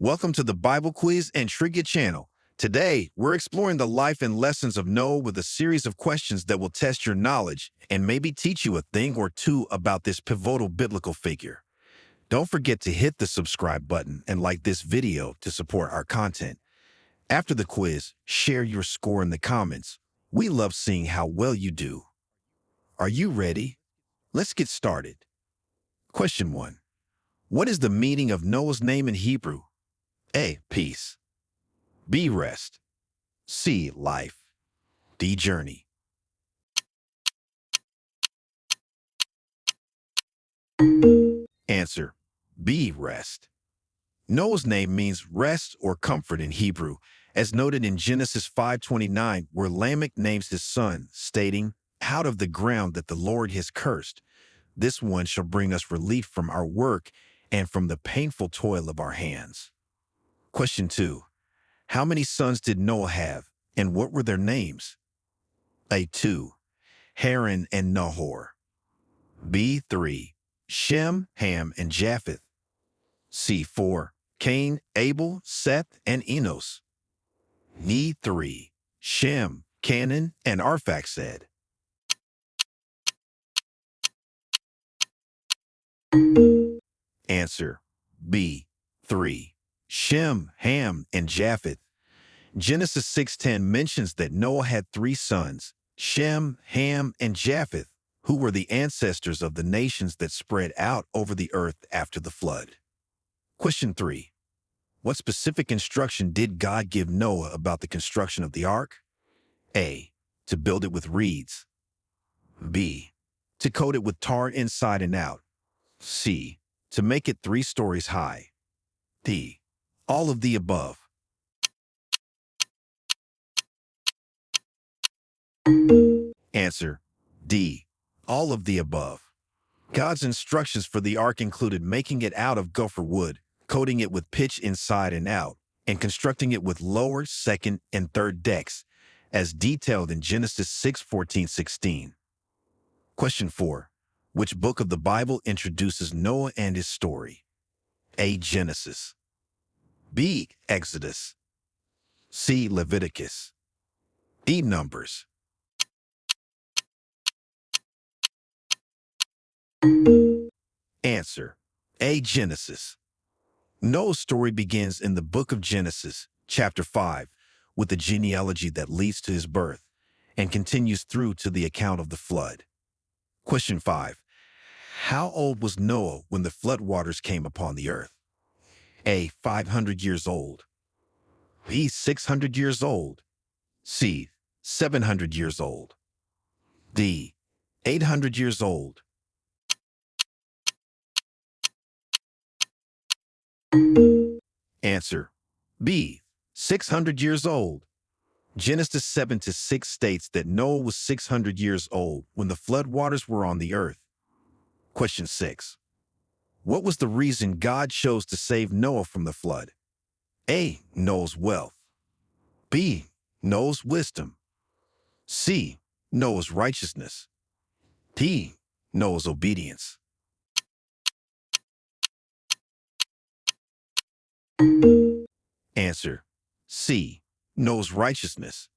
Welcome to the Bible Quiz and Trivia channel. Today, we're exploring the life and lessons of Noah with a series of questions that will test your knowledge and maybe teach you a thing or two about this pivotal biblical figure. Don't forget to hit the subscribe button and like this video to support our content. After the quiz, share your score in the comments. We love seeing how well you do. Are you ready? Let's get started. Question 1. What is the meaning of Noah's name in Hebrew? A. Peace. B. Rest. C. Life. D. Journey. Answer. B. Rest. Noah's name means rest or comfort in Hebrew, as noted in Genesis 5:29, where Lamech names his son, stating, "Out of the ground that the Lord has cursed, this one shall bring us relief from our work and from the painful toil of our hands." Question 2. How many sons did Noah have, and what were their names? A. 2. Haran and Nahor. B. 3. Shem, Ham, and Japheth. C. 4. Cain, Abel, Seth, and Enos. D. 3. Shem, Canaan, and Arphaxad. Answer. B. 3. Shem, Ham, and Japheth. Genesis 6:10 mentions that Noah had 3 sons, Shem, Ham, and Japheth, who were the ancestors of the nations that spread out over the earth after the flood. Question 3. What specific instruction did God give Noah about the construction of the ark? A. To build it with reeds. B. To coat it with tar inside and out. C. To make it 3 stories high. D. All of the above. Answer. D. All of the above. God's instructions for the ark included making it out of gopher wood, coating it with pitch inside and out, and constructing it with lower, second, and third decks, as detailed in Genesis 6:14-16. Question 4. Which book of the Bible introduces Noah and his story? A. Genesis. B. Exodus. C. Leviticus. D. Numbers. Answer. A. Genesis. Noah's story begins in the book of Genesis, chapter 5, with the genealogy that leads to his birth and continues through to the account of the flood. Question 5. How old was Noah when the flood waters came upon the earth? A. 500 years old. B. 600 years old. C. 700 years old. D. 800 years old. Answer. B. 600 years old. Genesis 7:6 states that Noah was 600 years old when the flood waters were on the earth. Question 6. What was the reason God chose to save Noah from the flood? A. Noah's wealth. B. Noah's wisdom. C. Noah's righteousness. D. Noah's obedience. Answer. C. Noah's righteousness.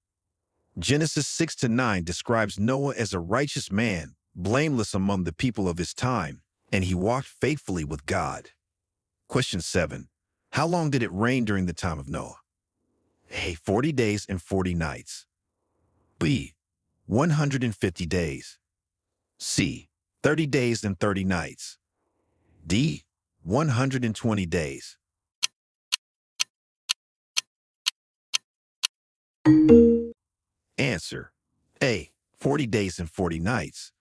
Genesis 6-9 describes Noah as a righteous man, blameless among the people of his time, and he walked faithfully with God. Question 7. How long did it rain during the time of Noah? A. 40 days and 40 nights. B. 150 days. C. 30 days and 30 nights. D. 120 days. Answer. A. 40 days and 40 nights.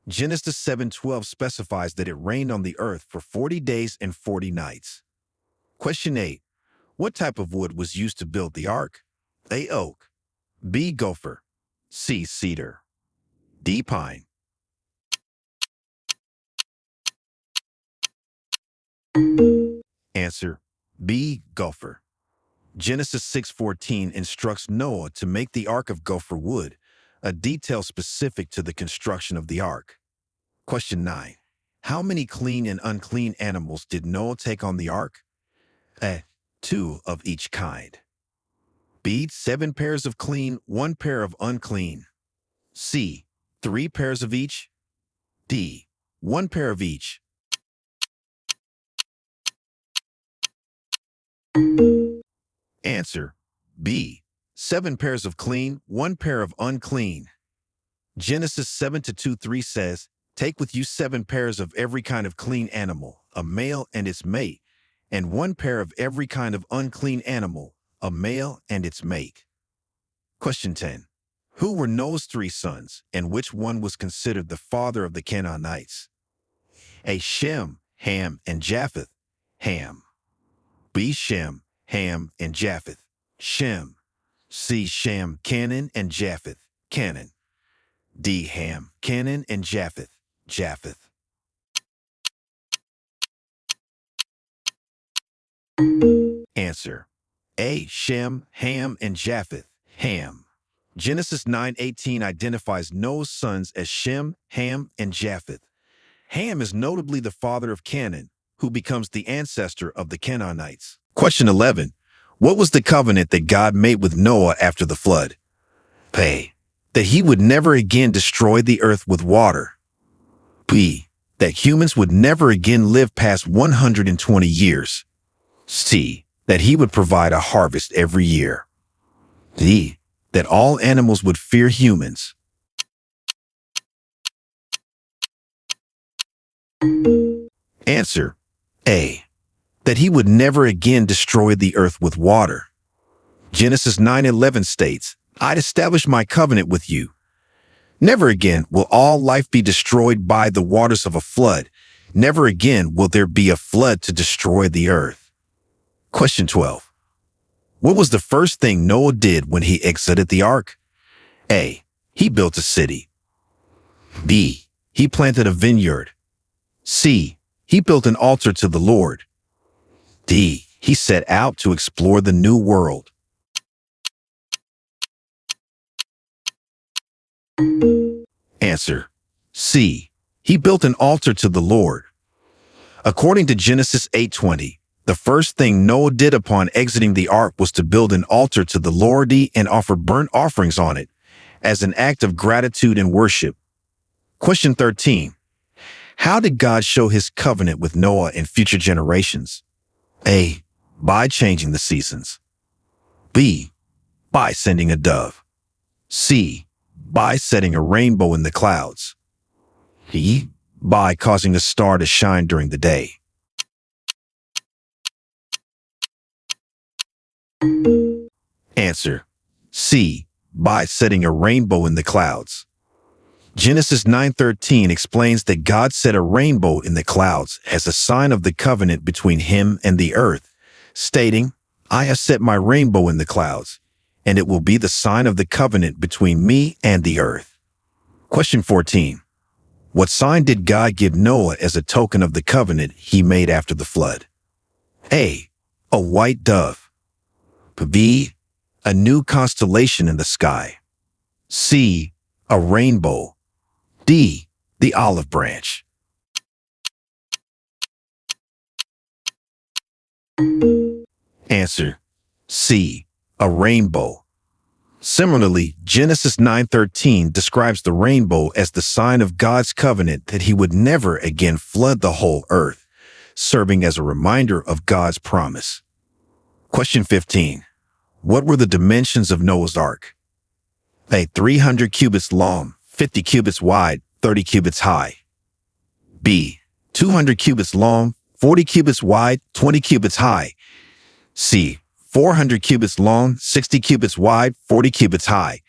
Genesis 7:12 specifies that it rained on the earth for 40 days and 40 nights. Question 8. What type of wood was used to build the ark? A. Oak. B. Gopher. C. Cedar. D. Pine. Answer. B. Gopher. Genesis 6:14 instructs Noah to make the ark of gopher wood, a detail specific to the construction of the ark. Question 9. How many clean and unclean animals did Noah take on the ark? A. 2 of each kind. B. 7 pairs of clean, 1 pair of unclean. C. 3 pairs of each. D. 1 pair of each. Answer. B. 7 pairs of clean, 1 pair of unclean. Genesis 7:2-3 says, "Take with you 7 pairs of every kind of clean animal, a male and its mate, and 1 pair of every kind of unclean animal, a male and its mate." Question 10. Who were Noah's 3 sons, and which one was considered the father of the Canaanites? A. Shem, Ham, and Japheth. Ham. B. Shem, Ham, and Japheth. Shem. C. Shem, Canaan, and Japheth. Canaan. D. Ham, Canaan, and Japheth. Japheth. Answer. A. Shem, Ham, and Japheth. Ham. Genesis 9:18 identifies Noah's sons as Shem, Ham, and Japheth. Ham is notably the father of Canaan, who becomes the ancestor of the Canaanites. Question 11. What was the covenant that God made with Noah after the flood? A. That he would never again destroy the earth with water. B. That humans would never again live past 120 years. C. That he would provide a harvest every year. D. That all animals would fear humans. Answer. A. That he would never again destroy the earth with water. Genesis 9:11 states, "I'd establish my covenant with you. Never again will all life be destroyed by the waters of a flood. Never again will there be a flood to destroy the earth." Question 12. What was the first thing Noah did when he exited the ark? A. He built a city. B. He planted a vineyard. C. He built an altar to the Lord. D. He set out to explore the new world. Answer. C. He built an altar to the Lord. According to Genesis 8:20, the first thing Noah did upon exiting the ark was to build an altar to the Lord and offer burnt offerings on it as an act of gratitude and worship. Question 13. How did God show his covenant with Noah and future generations? A. By changing the seasons. B. By sending a dove. C. By setting a rainbow in the clouds. D. By causing a star to shine during the day. Answer. C. By setting a rainbow in the clouds. Genesis 9:13 explains that God set a rainbow in the clouds as a sign of the covenant between him and the earth, stating, "I have set my rainbow in the clouds, and it will be the sign of the covenant between me and the earth." Question 14. What sign did God give Noah as a token of the covenant he made after the flood? A. A white dove. B. A new constellation in the sky. C. A rainbow. D. The olive branch. Answer. C. A rainbow. Similarly, Genesis 9:13 describes the rainbow as the sign of God's covenant that he would never again flood the whole earth, serving as a reminder of God's promise. Question 15. What were the dimensions of Noah's Ark? A. 300 cubits long, 50 cubits wide, 30 cubits high. B. 200 cubits long, 40 cubits wide, 20 cubits high. C. 400 cubits long, 60 cubits wide, 40 cubits high.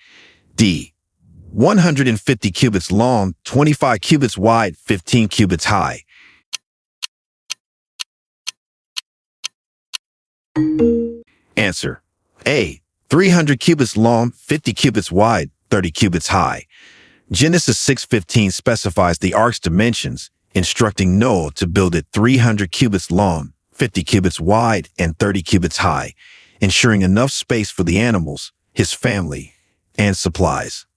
D. 150 cubits long, 25 cubits wide, 15 cubits high. Answer. A. 300 cubits long, 50 cubits wide, 30 cubits high. Genesis 6:15 specifies the ark's dimensions, instructing Noah to build it 300 cubits long, 50 cubits wide, and 30 cubits high, ensuring enough space for the animals, his family, and supplies.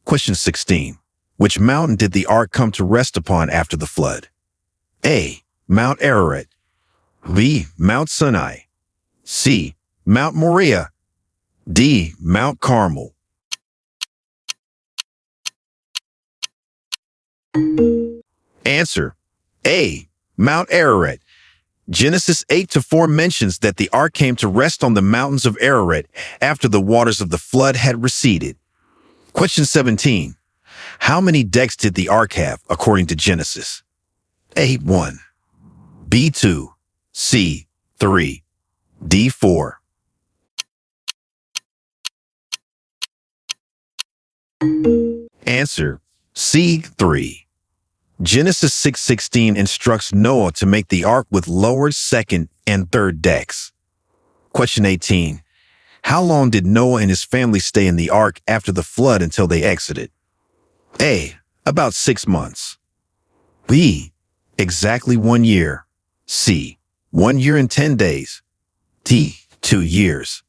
Question 16. Which mountain did the ark come to rest upon after the flood? A. Mount Ararat. B. Mount Sinai. C. Mount Moriah. D. Mount Carmel. Answer: A. Mount Ararat. Genesis 8-4 mentions that the ark came to rest on the mountains of Ararat after the waters of the flood had receded. Question 17. How many decks did the ark have according to Genesis? A. 1. B. 2. C. 3. D. 4. Answer: C. 3. Genesis 6:16 instructs Noah to make the ark with lower, second, and third decks. Question 18. How long did Noah and his family stay in the ark after the flood until they exited? A. About 6 months. B. Exactly 1 year. C. 1 year and 10 days. D. 2 years.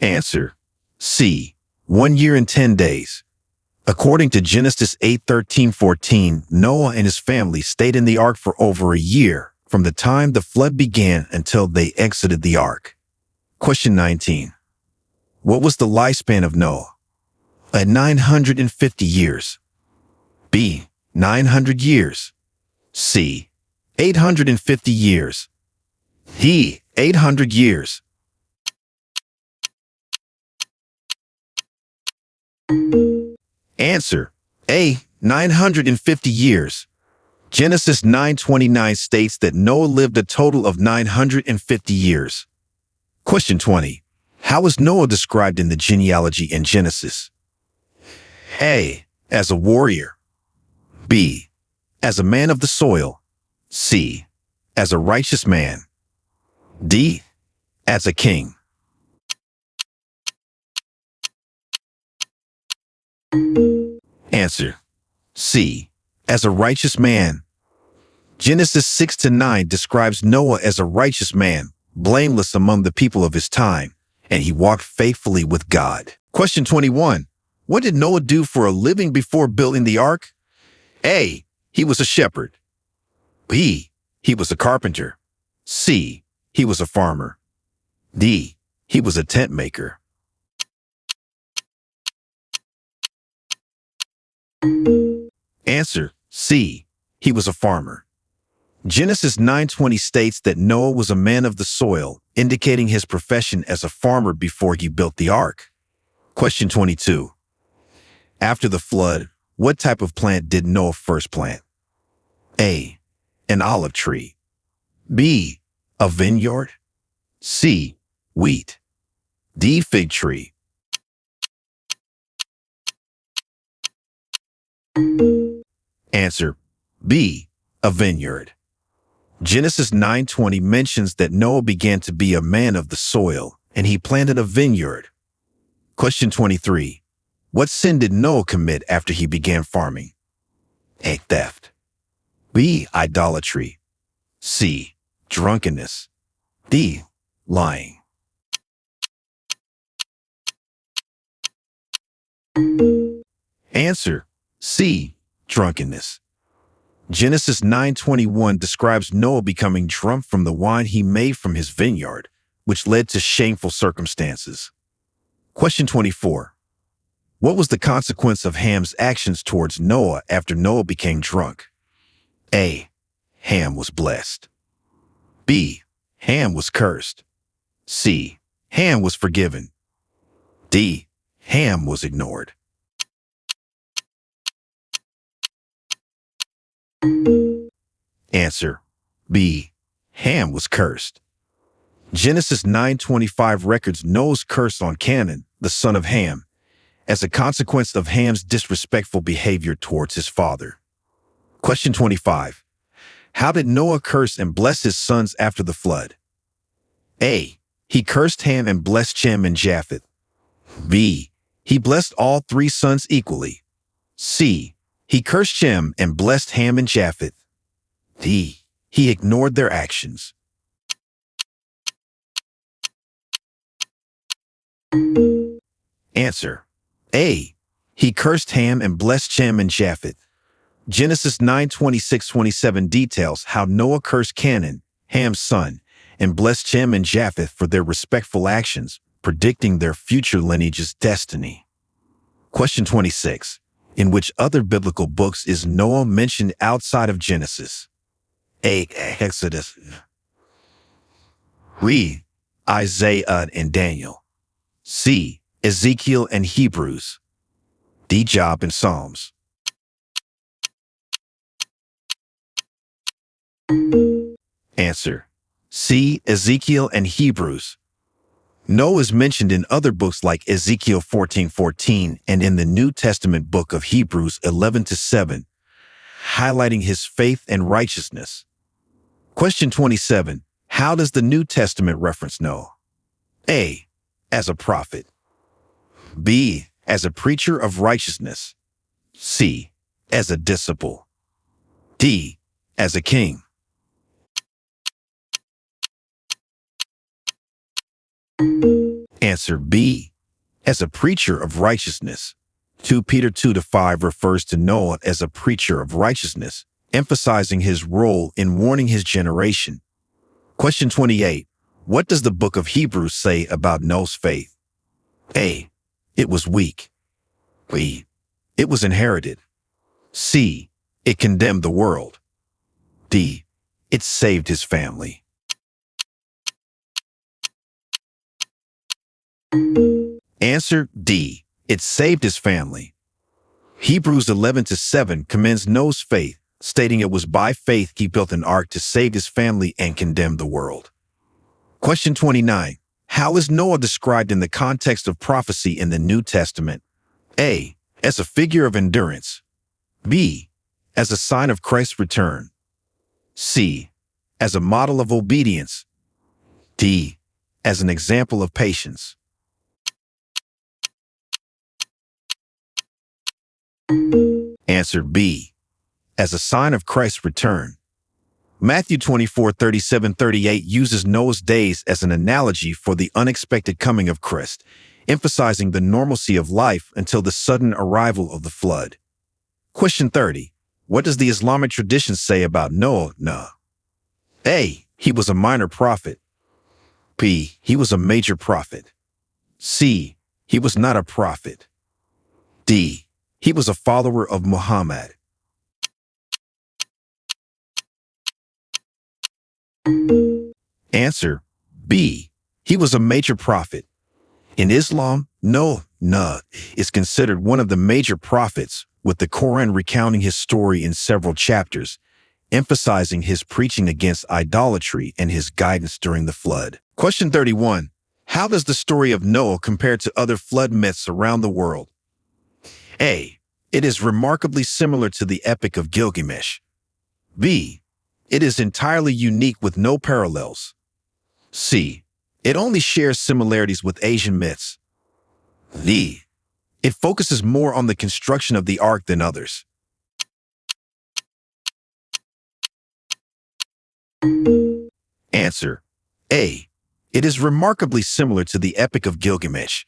Answer: C. 1 year and 10 days. According to Genesis 8:13-14, Noah and his family stayed in the ark for over a year, from the time the flood began until they exited the ark. Question 19. What was the lifespan of Noah? A. 950 years. B. 900 years. C. 850 years. D. 800 years. Answer: A. 950 years. Genesis 9:29 states that Noah lived a total of 950 years. Question 20. How is Noah described in the genealogy in Genesis? A. As a warrior. B. As a man of the soil. C. As a righteous man. D. As a king. Answer: C. As a righteous man. Genesis 6-9 describes Noah as a righteous man, blameless among the people of his time, and he walked faithfully with God. Question 21. What did Noah do for a living before building the ark? A. He was a shepherd. B. He was a carpenter. C. He was a farmer. D. He was a tent maker. Answer: C. He was a farmer. Genesis 9:20 states that Noah was a man of the soil, indicating his profession as a farmer before he built the ark. Question 22. After the flood, what type of plant did Noah first plant? A. An olive tree. B. A vineyard. C. Wheat. D. Fig tree. Answer: B. A vineyard. Genesis 9:20 mentions that Noah began to be a man of the soil, and he planted a vineyard. Question 23. What sin did Noah commit after he began farming? A. Theft. B. Idolatry. C. Drunkenness. D. Lying. Answer: C. Drunkenness. Genesis 9:21 describes Noah becoming drunk from the wine he made from his vineyard, which led to shameful circumstances. Question 24. What was the consequence of Ham's actions towards Noah after Noah became drunk? A. Ham was blessed. B. Ham was cursed. C. Ham was forgiven. D. Ham was ignored. Answer: B. Ham was cursed. Genesis 9:25 records Noah's curse on Canaan, the son of Ham, as a consequence of Ham's disrespectful behavior towards his father. Question 25. How did Noah curse and bless his sons after the flood? A. He cursed Ham and blessed Shem and Japheth. B. He blessed all 3 sons equally. C. He cursed Shem and blessed Ham and Japheth. D. He ignored their actions. Answer: A. He cursed Ham and blessed Shem and Japheth. Genesis 9:26-27 details how Noah cursed Canaan, Ham's son, and blessed Shem and Japheth for their respectful actions, predicting their future lineage's destiny. Question 26. In which other biblical books is Noah mentioned outside of Genesis? A. Exodus. B. Isaiah and Daniel. C. Ezekiel and Hebrews. D. Job and Psalms. Answer. C. Ezekiel and Hebrews. Noah is mentioned in other books like Ezekiel 14:14 and in the New Testament book of Hebrews 11-7, highlighting his faith and righteousness. Question 27. How does the New Testament reference Noah? A. As a prophet. B. As a preacher of righteousness. C. As a disciple. D. As a king. Answer B. As a preacher of righteousness. 2 Peter 2-5 refers to Noah as a preacher of righteousness, emphasizing his role in warning his generation. Question 28. What does the book of Hebrews say about Noah's faith? A. It was weak. B. It was inherited. C. It condemned the world. D. It saved his family. Answer D. It saved his family. Hebrews 11-7 commends Noah's faith, stating it was by faith he built an ark to save his family and condemn the world. Question 29. How is Noah described in the context of prophecy in the New Testament? A. As a figure of endurance. B. As a sign of Christ's return. C. As a model of obedience. D. As an example of patience. Answer B. As a sign of Christ's return. Matthew 24:37-38 uses Noah's days as an analogy for the unexpected coming of Christ, emphasizing the normalcy of life until the sudden arrival of the flood. Question 30. What does the Islamic tradition say about Noah? A. He was a minor prophet. B. He was a major prophet. C. He was not a prophet. D. He was a follower of Muhammad. Answer B. He was a major prophet. In Islam, Noah is considered one of the major prophets, with the Quran recounting his story in several chapters, emphasizing his preaching against idolatry and his guidance during the flood. Question 31. How does the story of Noah compare to other flood myths around the world? A. It is remarkably similar to the Epic of Gilgamesh. B. It is entirely unique with no parallels. C. It only shares similarities with Asian myths. D. It focuses more on the construction of the ark than others. Answer A. It is remarkably similar to the Epic of Gilgamesh.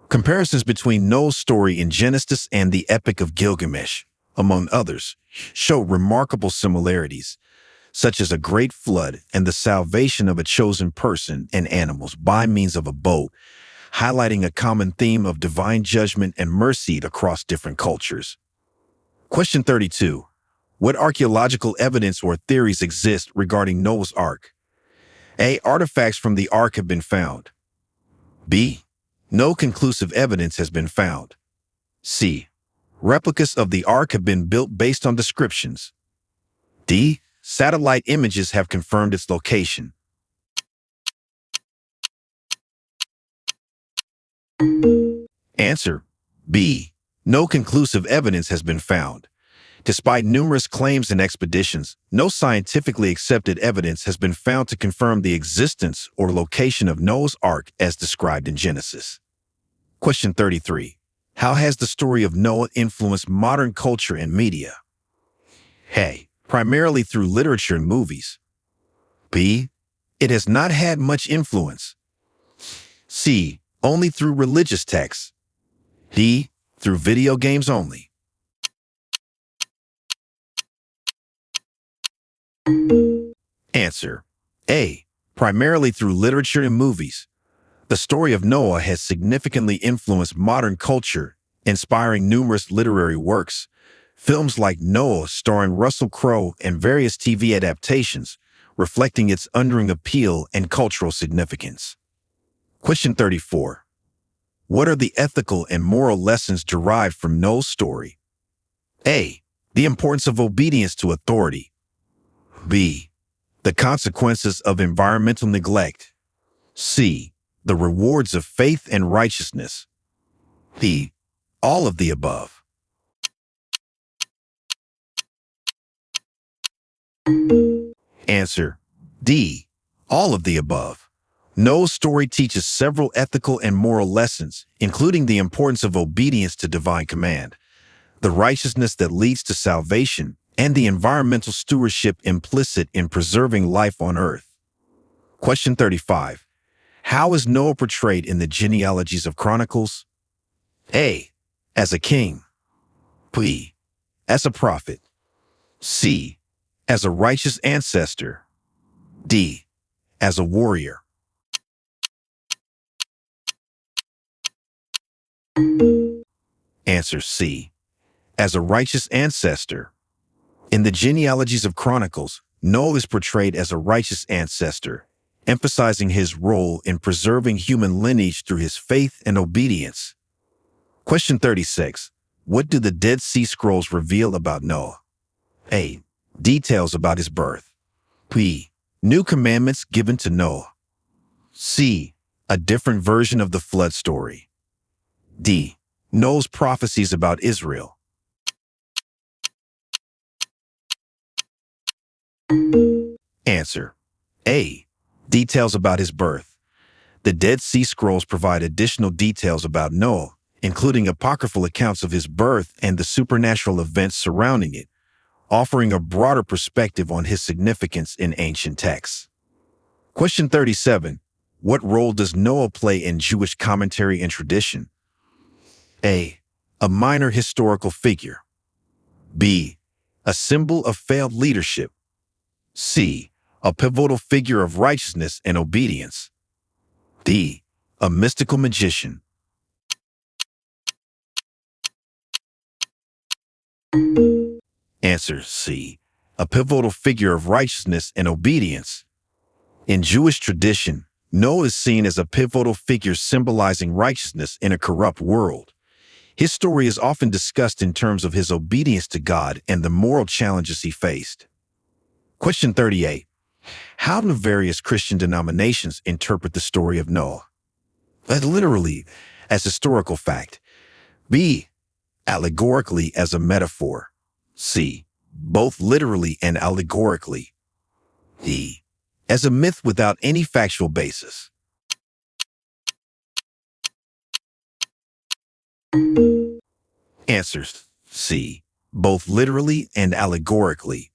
Comparisons between Noah's story in Genesis and the Epic of Gilgamesh, among others, show remarkable similarities, such as a great flood and the salvation of a chosen person and animals by means of a boat, highlighting a common theme of divine judgment and mercy across different cultures. Question 32. What archaeological evidence or theories exist regarding Noah's Ark? A. Artifacts from the Ark have been found. B. No conclusive evidence has been found. C. Replicas of the Ark have been built based on descriptions. D. Satellite images have confirmed its location. Answer B. No conclusive evidence has been found. Despite numerous claims and expeditions, no scientifically accepted evidence has been found to confirm the existence or location of Noah's Ark as described in Genesis. Question 33. How has the story of Noah influenced modern culture and media? A. Primarily through literature and movies. B. It has not had much influence. C. Only through religious texts. D. Through video games only. Answer: A. Primarily through literature and movies. The story of Noah has significantly influenced modern culture, inspiring numerous literary works. Films like Noah, starring Russell Crowe, and various TV adaptations, reflecting its enduring appeal and cultural significance. Question 34. What are the ethical and moral lessons derived from Noah's story? A. The importance of obedience to authority. B. The consequences of environmental neglect. C. The rewards of faith and righteousness. D. All of the above. Answer: D. All of the above. Noah's story teaches several ethical and moral lessons, including the importance of obedience to divine command, the righteousness that leads to salvation, and the environmental stewardship implicit in preserving life on earth. Question 35. How is Noah portrayed in the genealogies of Chronicles? A. As a king. B. As a prophet. C. As a righteous ancestor. D. As a warrior. Answer: C. As a righteous ancestor. In the genealogies of Chronicles, Noah is portrayed as a righteous ancestor, emphasizing his role in preserving human lineage through his faith and obedience. Question 36. What do the Dead Sea Scrolls reveal about Noah? A. Details about his birth. B. New commandments given to Noah. C. A different version of the flood story. D. Noah's prophecies about Israel. Answer: A. Details about his birth. The Dead Sea Scrolls provide additional details about Noah, including apocryphal accounts of his birth and the supernatural events surrounding it, offering a broader perspective on his significance in ancient texts. Question 37. What role does Noah play in Jewish commentary and tradition? A. A minor historical figure. B. A symbol of failed leadership. C. A pivotal figure of righteousness and obedience. D. A mystical magician. Answer: C. A pivotal figure of righteousness and obedience. In Jewish tradition, Noah is seen as a pivotal figure symbolizing righteousness in a corrupt world. His story is often discussed in terms of his obedience to God and the moral challenges he faced. Question 38. How do various Christian denominations interpret the story of Noah? Literally, as historical fact. B. Allegorically, as a metaphor. C. Both literally and allegorically. D. As a myth without any factual basis. Answers: C. Both literally and allegorically.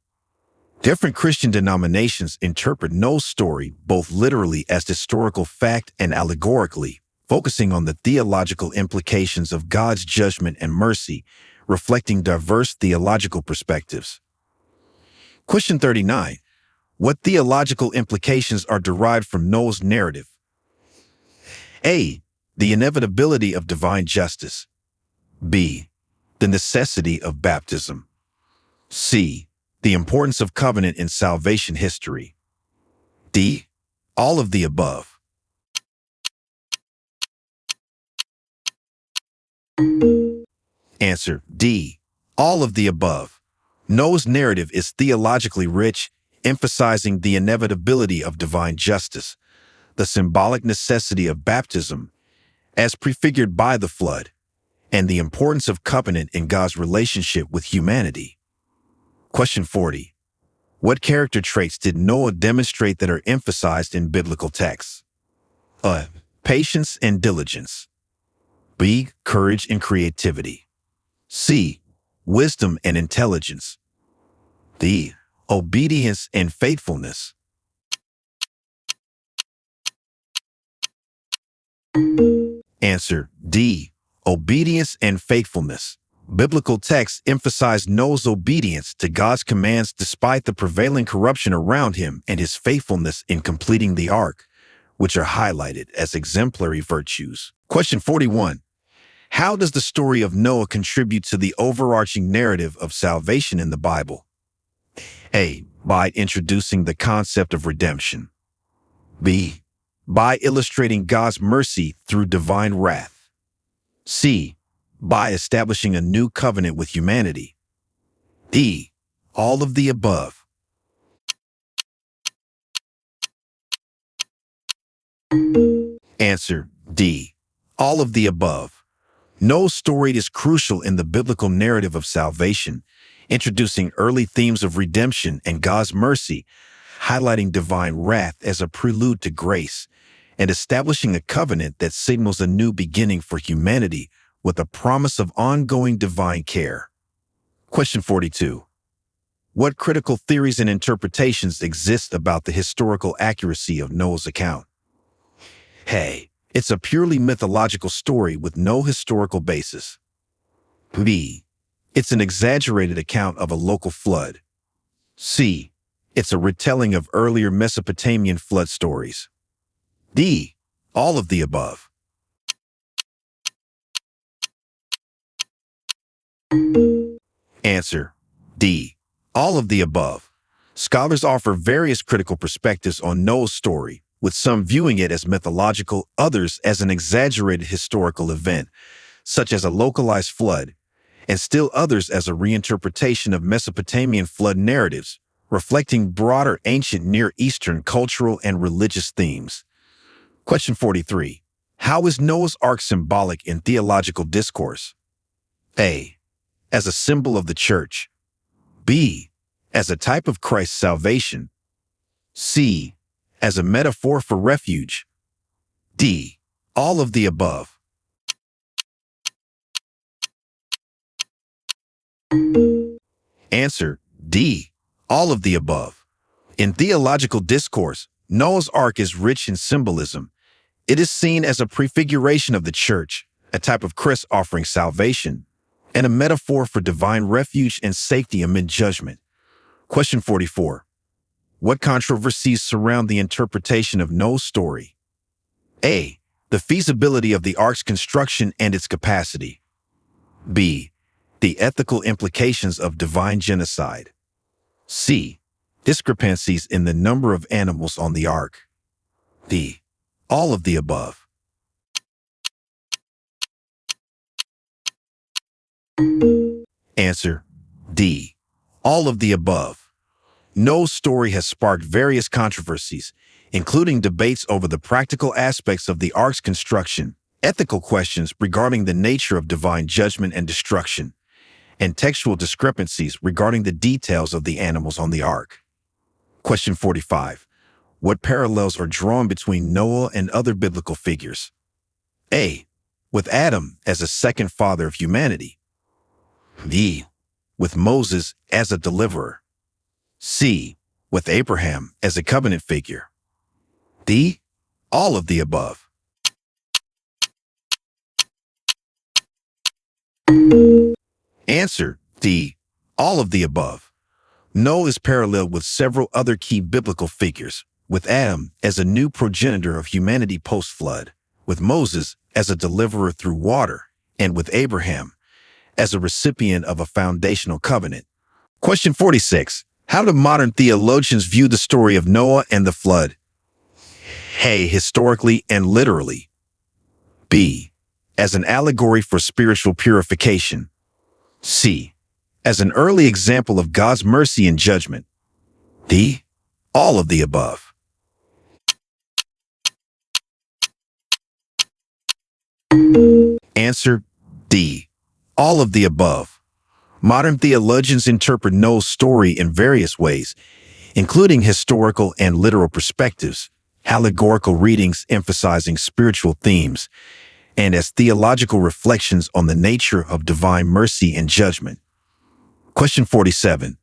Different Christian denominations interpret Noah's story both literally as historical fact and allegorically, focusing on the theological implications of God's judgment and mercy, reflecting diverse theological perspectives. Question 39. What theological implications are derived from Noah's narrative? A. The inevitability of divine justice. B. The necessity of baptism. C. The importance of covenant in salvation history. D. All of the above. Answer: D. All of the above. Noah's narrative is theologically rich, emphasizing the inevitability of divine justice, the symbolic necessity of baptism, as prefigured by the flood, and the importance of covenant in God's relationship with humanity. Question 40. What character traits did Noah demonstrate that are emphasized in biblical texts? A. Patience and diligence. B. Courage and creativity. C. Wisdom and intelligence. D. Obedience and faithfulness. Answer: D. Obedience and faithfulness. Biblical texts emphasize Noah's obedience to God's commands despite the prevailing corruption around him and his faithfulness in completing the ark, which are highlighted as exemplary virtues. Question 41. How does the story of Noah contribute to the overarching narrative of salvation in the Bible? A. By introducing the concept of redemption. B. By illustrating God's mercy through divine wrath. C. By establishing a new covenant with humanity. D. All of the above. Answer D. All of the above. Noah's story is crucial in the biblical narrative of salvation, introducing early themes of redemption and God's mercy, highlighting divine wrath as a prelude to grace, and establishing a covenant that signals a new beginning for humanity with a promise of ongoing divine care. Question 42. What critical theories and interpretations exist about the historical accuracy of Noah's account? A. It's a purely mythological story with no historical basis. B. It's an exaggerated account of a local flood. C. It's a retelling of earlier Mesopotamian flood stories. D. All of the above. Answer D. All of the above. Scholars offer various critical perspectives on Noah's story, with some viewing it as mythological, others as an exaggerated historical event, such as a localized flood, and still others as a reinterpretation of Mesopotamian flood narratives, reflecting broader ancient Near Eastern cultural and religious themes. Question 43. How is Noah's Ark symbolic in theological discourse? A. As a symbol of the church. B. As a type of Christ's salvation. C. As a metaphor for refuge. D. All of the above. Answer D. All of the above. In theological discourse, Noah's Ark is rich in symbolism. It is seen as a prefiguration of the church, a type of Christ offering salvation, and a metaphor for divine refuge and safety amid judgment. Question 44. What controversies surround the interpretation of Noah's story? A. The feasibility of the ark's construction and its capacity. B. The ethical implications of divine genocide. C. Discrepancies in the number of animals on the ark. D. All of the above. Answer D. All of the above. Noah's story has sparked various controversies, including debates over the practical aspects of the ark's construction, ethical questions regarding the nature of divine judgment and destruction, and textual discrepancies regarding the details of the animals on the ark. Question 45. What parallels are drawn between Noah and other biblical figures? A. With Adam as a second father of humanity. B. With Moses as a deliverer. C. With Abraham as a covenant figure. D. All of the above. Answer D. All of the above. Noah is paralleled with several other key biblical figures, with Adam as a new progenitor of humanity post-flood, with Moses as a deliverer through water, and with Abraham as a recipient of a foundational covenant. Question 46. How do modern theologians view the story of Noah and the flood? A. Historically and literally. B. As an allegory for spiritual purification. C. As an early example of God's mercy and judgment. D. All of the above. Answer D. All of the above. Modern theologians interpret Noah's story in various ways, including historical and literal perspectives, allegorical readings emphasizing spiritual themes, and as theological reflections on the nature of divine mercy and judgment. Question 47.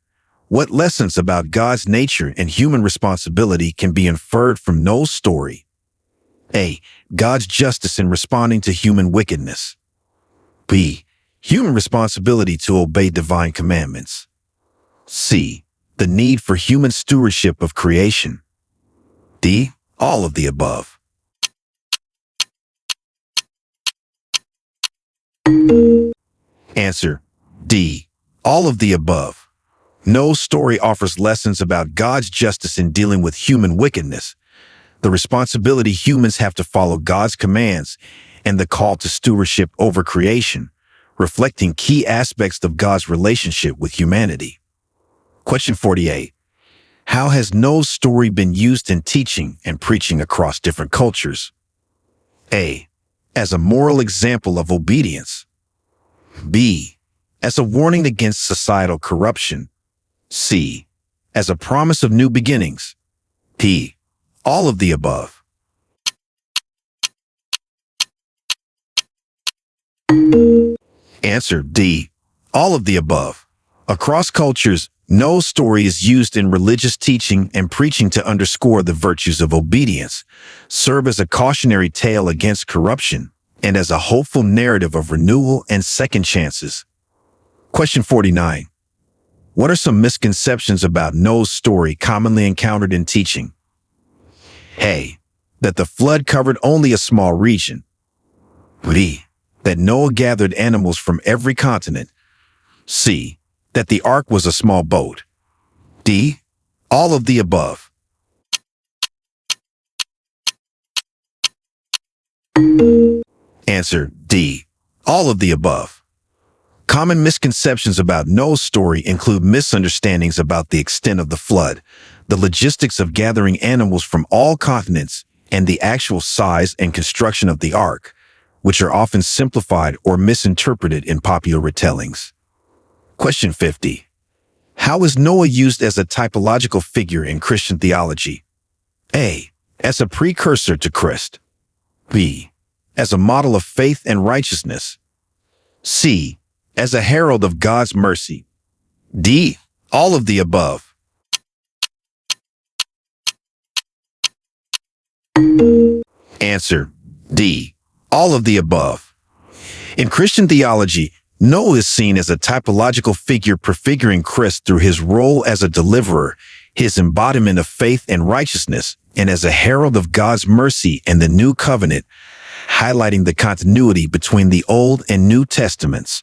What lessons about God's nature and human responsibility can be inferred from Noah's story? A. God's justice in responding to human wickedness. B. Human responsibility to obey divine commandments. C. The need for human stewardship of creation. D. All of the above. Answer: D. All of the above. Noah's story offers lessons about God's justice in dealing with human wickedness, the responsibility humans have to follow God's commands, and the call to stewardship over creation, reflecting key aspects of God's relationship with humanity. Question 48. How has Noah's story been used in teaching and preaching across different cultures? A. As a moral example of obedience. B. As a warning against societal corruption. C. As a promise of new beginnings. D. All of the above. Answer: D. All of the above. Across cultures, Noah's story is used in religious teaching and preaching to underscore the virtues of obedience, serve as a cautionary tale against corruption, and as a hopeful narrative of renewal and second chances. Question 49. What are some misconceptions about Noah's story commonly encountered in teaching? A. That the flood covered only a small region. B. That Noah gathered animals from every continent. C. That the ark was a small boat. D. All of the above. Answer: D. All of the above. Common misconceptions about Noah's story include misunderstandings about the extent of the flood, the logistics of gathering animals from all continents, and the actual size and construction of the ark, which are often simplified or misinterpreted in popular retellings. Question 50. How is Noah used as a typological figure in Christian theology? A. As a precursor to Christ. B. As a model of faith and righteousness. C. As a herald of God's mercy. D. All of the above. Answer: D. All of the above. In Christian theology, Noah is seen as a typological figure prefiguring Christ through his role as a deliverer, his embodiment of faith and righteousness, and as a herald of God's mercy and the new covenant, highlighting the continuity between the Old and New Testaments.